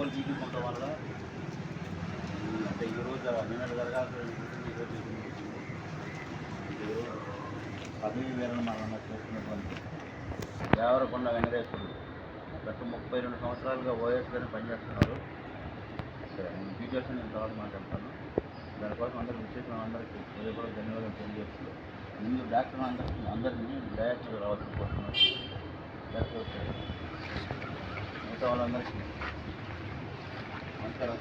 రోజులు తీసుకుంటాం వల్ల అంటే ఈరోజు నిన్నటి జరగాల్సిన ఈరోజు పదవి వేరణ మనం చేస్తున్నటువంటి దేవరకొండ వెంకటేశ్వరుడు గత 32 సంవత్సరాలుగా ఓఎస్గానే పనిచేస్తున్నారు. డీటెయిల్స్ నేను తర్వాత మాట్లాడతాను. దానికోసం అందరికీ విశేషం అందరికీ కూడా ధన్యవాదాలు తెలియజేస్తూ ముందు డాక్టర్ అందరినీ డయాక్టర్ రావాల్సిన కోరుతున్నారు. డాక్టర్ మిగతా వాళ్ళందరికీ నమస్కారం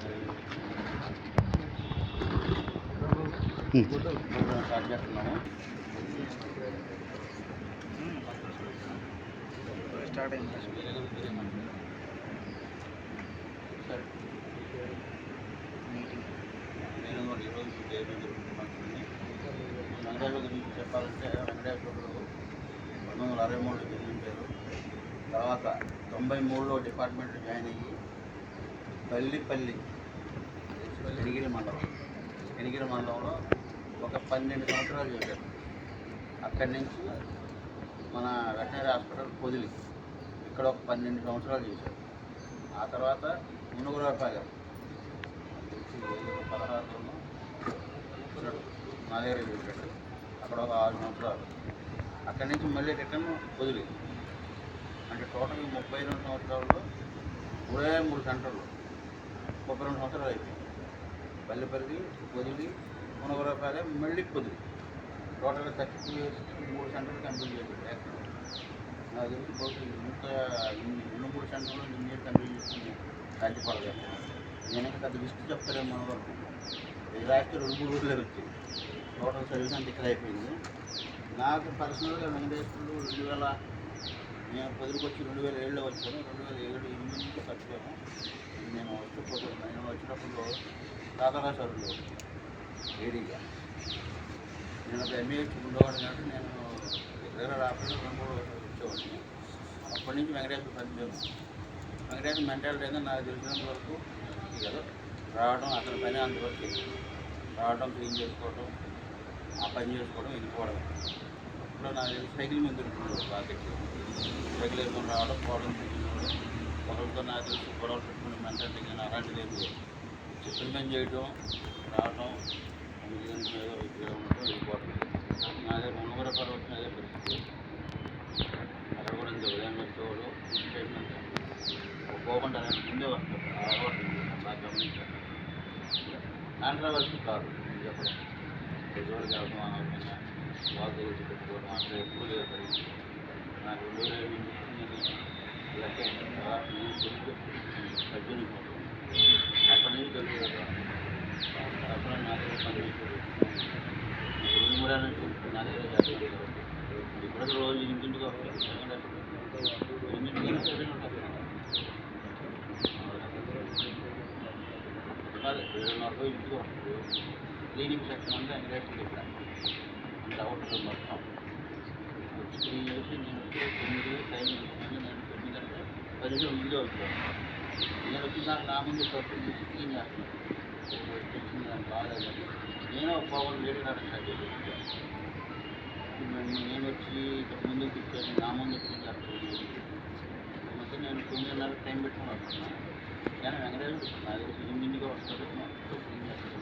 స్టార్ట్ చేస్తున్నాము. స్టార్ట్ అయింది సరే మీటింగ్ నేను ఈరోజు వెంకటేశ్వర గురించి చెప్పాలంటే వెంకటేశ్వరుడు 1963లో జన్మించారు. తర్వాత 93లో డిపార్ట్మెంట్లో జాయిన్ అయ్యి పల్లిపల్లి ఎనిగిరి మండలంలో ఒక 12 సంవత్సరాలు చేశారు. అక్కడి నుంచి మన వెటనరీ హాస్పిటల్ పొదిలి ఇక్కడ ఒక 12 సంవత్సరాలు చేశారు. ఆ తర్వాత మునుగురపాలెం 2016లోనూ నా దగ్గర చేశాడు. అక్కడ ఒక 6 సంవత్సరాలు. అక్కడి నుంచి మళ్ళీ రిటర్న్ పొదిలి అంటే టోటల్ 32 సంవత్సరాల్లో 23 సెంటర్లు 32 సంవత్సరాలు అయిపోయింది. పల్లిపల్లి, పొదిలి, మునగరపాలెం, మళ్ళీ పొదిలి టోటల్గా 32 ఇయర్స్ 3 సెంటర్లు కంప్లీట్ చేశాడు. నాకు తెలిసి బహుశా ఇంత 3 సెంటర్లో ఇన్ని కంప్లీట్ చేసుకుని సాధ్యపడలేదు. నేను ఇంకా పెద్ద లిస్ట్ చెప్తారేమో మన వరకు ఇది రాస్తే 2-3 రోజులే వచ్చింది. టోటల్ సర్వీస్ అంతా ఇక్కడ అయిపోయింది. నాకు పర్సనల్గా వెంకటేశ్వరుడు 2000 నేను పొదిలికి వచ్చి 2007లో వచ్చాను. 2007-8 నుంచి వచ్చాను. నేను వచ్చినప్పుడు తాతారాశారులు ఏడీగా నేను ఒక ఎంఏహెచ్ ఉండేవాడిని కాబట్టి నేను రెగ్యులర్ ఆఫీస్లో 2-3 వచ్చేవాడిని. అప్పటి నుంచి వెంకటేశ్వర పనిచేయడం వెంకటేశ్వర మెంటాలిటీ అయితే నాకు తెలిసినంత వరకు కదా రావడం అతని పని అందువరకు రావడం క్లీన్ చేసుకోవడం ఆ పని చేసుకోవడం వెళ్ళిపోవడం. ఇప్పుడు నాకు తెలిసి సైకిల్ మీద దొరుకుతుంది బాకెట్ సైకిల్ వేసుకొని రావడం పోవడం ఒకరితో నాకు తెలిసి గొడవలు పెట్టుకునే మెంటాలిటీ కానీ అలాంటిది ఏం లేదు. చెప్పిన పని చేయడం రావడం ఏదో విగ్రహం వెళ్ళిపోవడం. నా దగ్గర మునుగరపాలెం వచ్చిన అదే పరిస్థితి. అక్కడ కూడా ఇంకా ఉదయం వచ్చేవాడు స్టేట్మెంట్ పోకుండా ముందే వస్తారు. అలవాటు బాగా గమనించాను. కాంట్రవర్సీ కాదు చెప్పడం ఎదురుగా అవసరమైన వాళ్ళు తెలిసి పెట్టుకోవడం అక్కడ ఎప్పుడు లేదు పరిస్థితి. నాకు 2007 నుంచి నేను లెక్క సజ్జని అప్పటి నుంచి తెలుసు కదా అప్పుడు నా దగ్గర పనిచేసేది 2-3 ఏళ్ళ నుంచి నా దగ్గర జాతీయ ఇప్పుడు రోజు ఇంటింటికి వస్తాను. ఇంటింటికి ఉంటుంది కాదు 2:30 ఇంటికి వస్తుంది. క్లీనింగ్ సెక్షన్ అంటే వెంకటేశ్వరుడు ఇక్కడ అంత అవుతుంది మొత్తం వచ్చి 3 ఇయర్స్ నేను వచ్చి 9 టైం ఇస్తున్నాను. నేను 9 అంటే 10 ముందే వస్తాను. నేను వచ్చిన దాకా నా ముందు ఖర్చు తీసి క్లీన్ చేస్తున్నాను. తెలిసింది నాకు బాగాలేదని నేను ఒక పవర్ లేడీ నాకు స్టార్ట్ చేశాను. నేను వచ్చి ఇక్కడ ముందుకు తిప్పాను. నా ముందు క్లీన్ చేస్తాను. మొత్తం నేను 9:30 టైం పెట్టుకుని వస్తున్నాను. కానీ వెంకటేశ్వరుడు నా దగ్గర ఇంటిగా వస్తుంది. మొత్తం క్లీన్ చేస్తాను.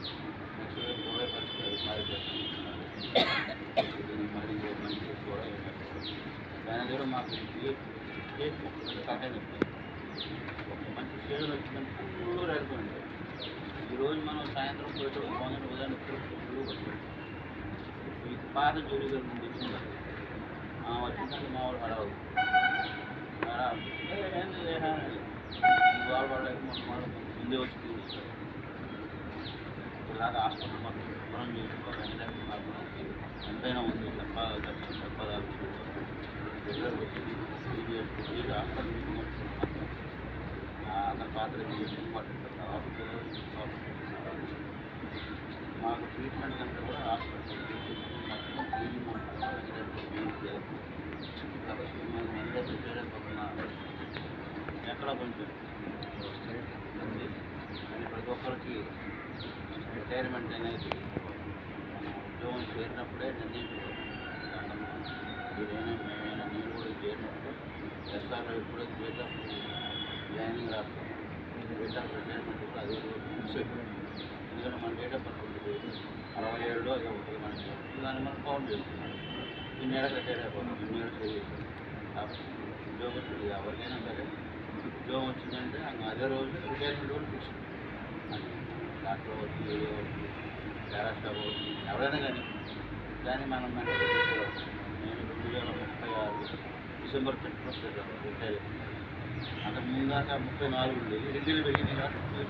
నెక్స్ట్ 20 పరిస్థితి మారి చేస్తాను. మళ్ళీ కూడా దాని దగ్గర మాకు స్టేట్ కట్టని ఒక మంచి సీజన్ వచ్చిందంటే ఫుల్ రైపోయింది. ఈరోజు మనం సాయంత్రం పోయేటప్పుడు బాగుంది ఉదయం ఫుల్ వచ్చాడు. ఈ పాత జోడి గారు ముందు వచ్చింది వచ్చిందంటే మా వాళ్ళు హడావు వాళ్ళు వాళ్ళకి మొత్తం ముందే వచ్చి తీరుస్తారు. ఇలాగ హాస్పిటల్ మొత్తం శుభ్రం చేసుకోవాలి. ఎంతైనా ఉంది చెప్పదాలు రెగ్యులర్ వచ్చి క్లీన్ చేసుకుంటే హాస్పిటల్ అతని పాత్ర ఇంపార్టెంట్. మాకు ట్రీట్మెంట్ కంటే కూడా హాస్పిటల్ మొత్తం క్లీనింగ్ కాబట్టి మేము అందరూ చేయలేకపోతున్నా ఎక్కడ కొంచెం ఉంది. కానీ ప్రతి ఒక్కరికి రిటైర్మెంట్ అనేది మనం ఉద్యోగం చేరినప్పుడే నిర్ణయించుకోవాలి. ఏదైనా మేమైనా నేను కూడా చేరినప్పుడు ఎస్ఆర్లో ఎప్పుడైతే చేరినప్పుడు జాయినింగ్ రాస్తాం రిటైర్మెంట్ అదే ఫిక్స్ అయిపోయింది. ఎందుకంటే మన డేట్ ఆఫ్ బర్త్ ఉంటుంది 67 అదే ఉంటుంది మనకి. దాన్ని మనం కౌంట్ చేసుకున్నాం. ఇన్నేళ్ళకి రిటైర్ అయిపోతాం, ఇన్నేళ్ళు చేయాలి కాబట్టి ఉద్యోగం ఉంటుంది. ఎవరికైనా సరే ఉద్యోగం వచ్చిందంటే అదే రోజు రిటైర్మెంట్ కూడా ఫిక్స్. డాక్టర్ అవ్వచ్చు, ఏడీ అవ్వచ్చు, పారాస్టాఫ్ అవ్వచ్చు, ఎవరైనా కానీ మనం మెంటల్ నేను 2036 డిసెంబర్ 31 రిటైర్ అయ్యాను. అంతకు ముందాక 34 ఉండేది, 2 పెరిగింది కాబట్టి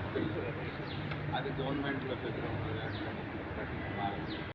అది గవర్నమెంట్లో చేతిలో ఉంటుంది కాబట్టి